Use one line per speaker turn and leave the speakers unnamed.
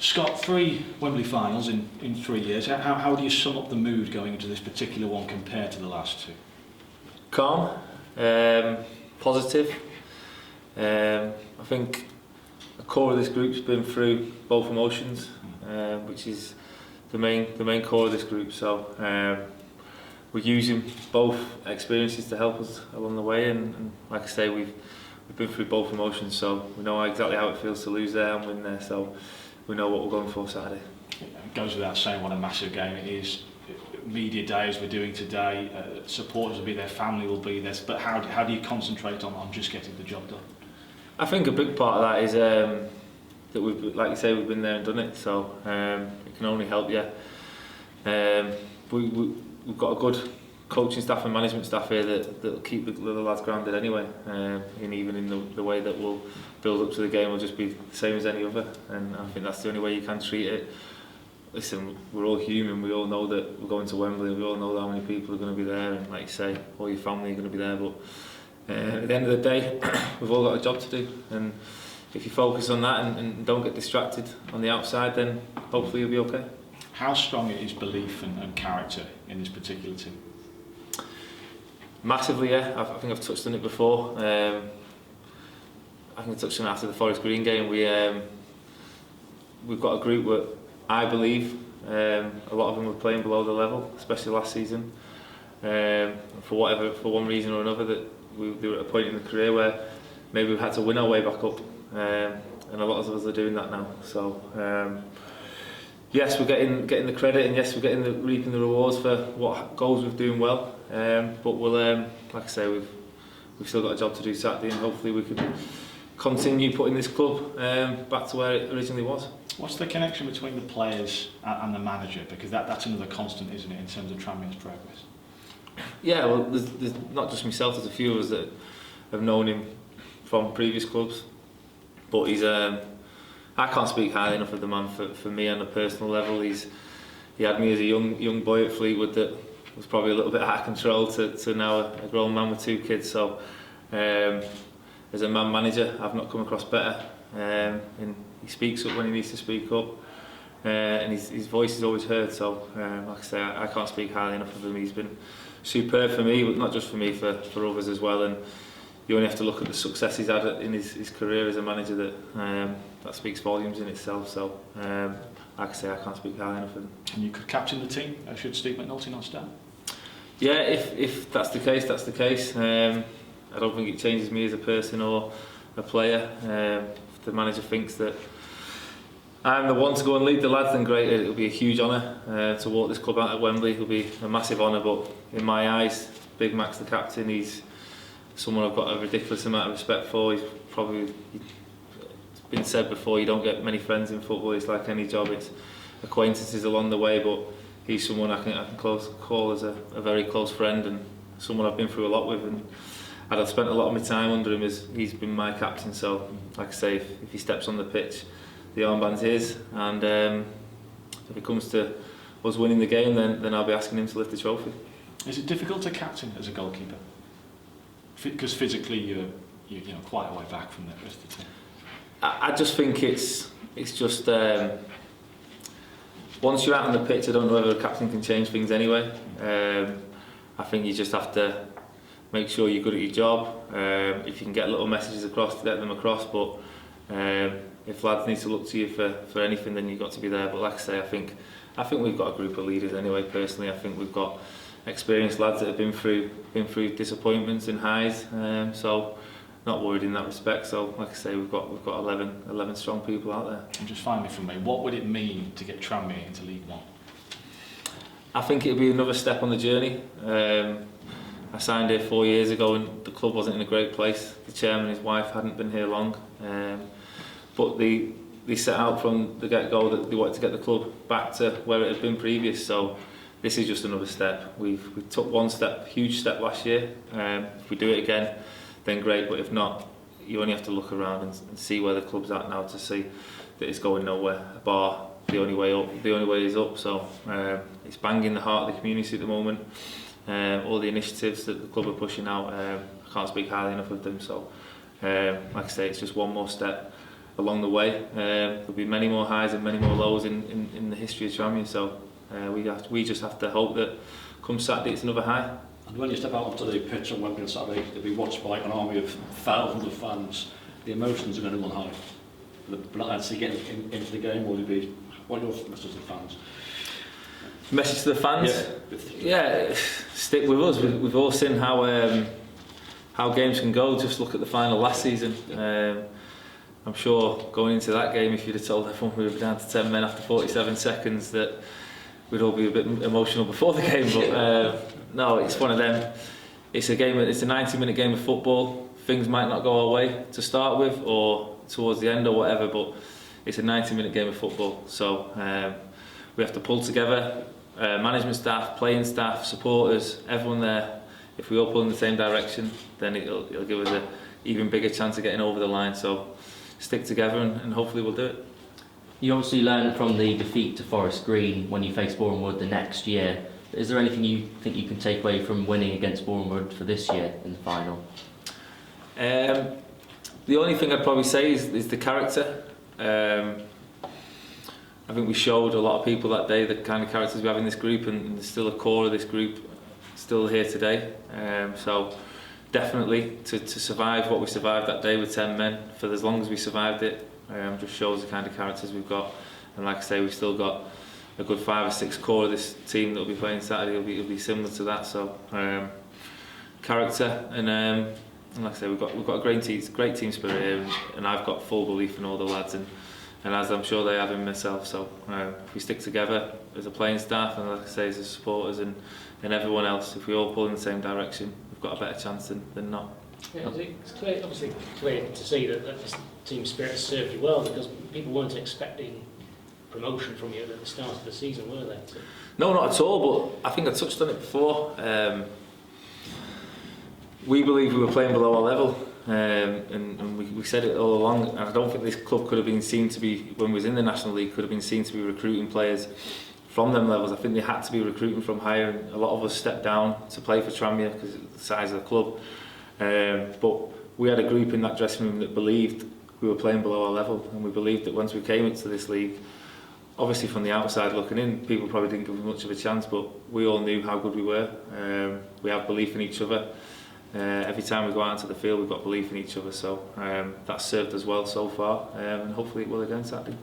Scott, 3 Wembley finals in 3 years. How do you sum up the mood going into this particular one compared to the last 2?
Calm, positive. I think the core of this group's been through both emotions, which is the main core of this group. So we're using both experiences to help us along the way, and like I say, we've been through both emotions, so we know exactly how it feels to lose there and win there. So we know what we're going for Saturday.
It goes without saying what a massive game it is. Media day as we're doing today, supporters will be there, family will be there, but how do you concentrate on just getting the job done?
I think a big part of that is that we've, like you say, we've been there and done it, so it can only help you. We've got a good coaching staff and management staff here that'll keep the lads grounded anyway, and even in the way that we'll build up to the game will just be the same as any other, and I think that's the only way you can treat it. Listen, we're all human, we all know that we're going to Wembley, we all know how many people are going to be there, and like you say, all your family are going to be there, but at the end of the day, we've all got a job to do, and if you focus on that and don't get distracted on the outside, then hopefully you'll be okay.
How strong is belief and character in this particular team?
Massively, yeah. I think I've touched on it before. I think I touched on it after the Forest Green game. We've got a group where I believe a lot of them were playing below the level, especially last season. For one reason or another, that they were at a point in the career where maybe we've had to win our way back up, and a lot of us are doing that now. So yes, we're getting the credit, and yes, we're reaping the rewards for what goals we're doing well. But we'll, like I say, we've still got a job to do Saturday, and hopefully we can continue putting this club back to where it originally was.
What's the connection between the players and the manager? Because that's another constant, isn't it, in terms of Tranmere's progress?
Yeah, well, there's not just myself. There's a few of us that have known him from previous clubs, but he's I can't speak highly enough of the man for me on a personal level. He had me as a young boy at Fleetwood that was probably a little bit out of control to now a grown man with 2 kids. So as a man manager, I've not come across better. And he speaks up when he needs to speak up, and his voice is always heard. So like I say, I can't speak highly enough of him. He's been superb for me, but not just for me, for others as well. And you only have to look at the success he's had in his career as a manager that speaks volumes in itself. So like I say, I can't speak highly enough of him.
And you could captain the team should Steve McNulty not start?
Yeah, if that's the case, that's the case. I don't think it changes me as a person or a player. If the manager thinks that I'm the one to go and lead the lads, then great. It'll be a huge honour to walk this club out at Wembley. It'll be a massive honour, but in my eyes, Big Mac's the captain. He's someone I've got a ridiculous amount of respect for. It's been said before, you don't get many friends in football. It's like any job, it's acquaintances along the way, but he's someone I can call as a very close friend, and someone I've been through a lot with, and I've spent a lot of my time under him as he's been my captain. So like I say, if he steps on the pitch, the armband's his, and if it comes to us winning the game, then I'll be asking him to lift the trophy.
Is it difficult to captain as a goalkeeper? Because physically you're quite a way back from the rest of the team.
I just think it's just once you're out on the pitch, I don't know whether a captain can change things anyway. I think you just have to make sure you're good at your job. If you can get little messages across, to get them across. But if lads need to look to you for anything, then you've got to be there. But like I say, I think we've got a group of leaders anyway. Personally, I think we've got experienced lads that have been through disappointments and highs. So not worried in that respect. So like I say, we've got 11 strong people out there.
And just finally from me, what would it mean to get Tranmere into League One?
I think it'd be another step on the journey. I signed here 4 years ago and the club wasn't in a great place. The chairman and his wife hadn't been here long, but they set out from the get-go that they wanted to get the club back to where it had been previous. So this is just another step. We took one step, huge step last year. If we do it again, then great. But if not, you only have to look around and see where the club's at now to see that it's going nowhere. Bar the only way up. The only way is up. So it's banging the heart of the community at the moment. All the initiatives that the club are pushing out, I can't speak highly enough of them. So like I say, it's just one more step along the way. There'll be many more highs and many more lows in the history of Tranmere, so we just have to hope that come Saturday it's another high.
And when you step out onto the pitch on Wembley on Saturday, to be watched by an army of thousands of fans, the emotions are going to run high. But not actually getting into the game, will you be? What are your messages to the fans?
Message to the fans? Yeah, stick with us. We've all seen how games can go. Just look at the final last season. I'm sure going into that game, if you'd have told everyone we were down to 10 men after 47 seconds, that we'd all be a bit emotional before the game. But no, it's one of them. It's a 90-minute game of football. Things might not go our way to start with, or towards the end, or whatever. But it's a 90-minute game of football. So we have to pull together. Management staff, playing staff, supporters, everyone there. If we all pull in the same direction, then it'll give us an even bigger chance of getting over the line. So stick together and hopefully we'll do it.
You obviously learned from the defeat to Forest Green when you face Bournemouth the next year. Is there anything you think you can take away from winning against Bournemouth for this year in the final?
The only thing I'd probably say is the character. I think we showed a lot of people that day the kind of characters we have in this group, and there's still a core of this group still here today. So definitely to survive what we survived that day with 10 men for as long as we survived it, just shows the kind of characters we've got. And like I say, we've still got a good 5 or 6 core of this team that will be playing Saturday. It'll be similar to that. So character and like I say, we've got a great team spirit here, and I've got full belief in all the lads, and as I'm sure they have in myself. So if we stick together as a playing staff, and like I say, as the supporters and everyone else, if we all pull in the same direction, we've got a better chance than not.
Yeah, it's clear, obviously clear to see that this team spirit has served you well, because people weren't expecting promotion from you at the start of the season, were they? So.
No, not at all, but I think I touched on it before. We believe we were playing below our level, and we said it all along, and I don't think this club could have been seen to be, when we was in the National League, could have been seen to be recruiting players from them levels. I think they had to be recruiting from higher, and a lot of us stepped down to play for Tranmere because of the size of the club. But we had a group in that dressing room that believed we were playing below our level, and we believed that once we came into this league, obviously from the outside looking in, people probably didn't give us much of a chance, but we all knew how good we were. We have belief in each other. Every time we go out into the field, we've got belief in each other, so that's served us well so far, and hopefully it will again Saturday.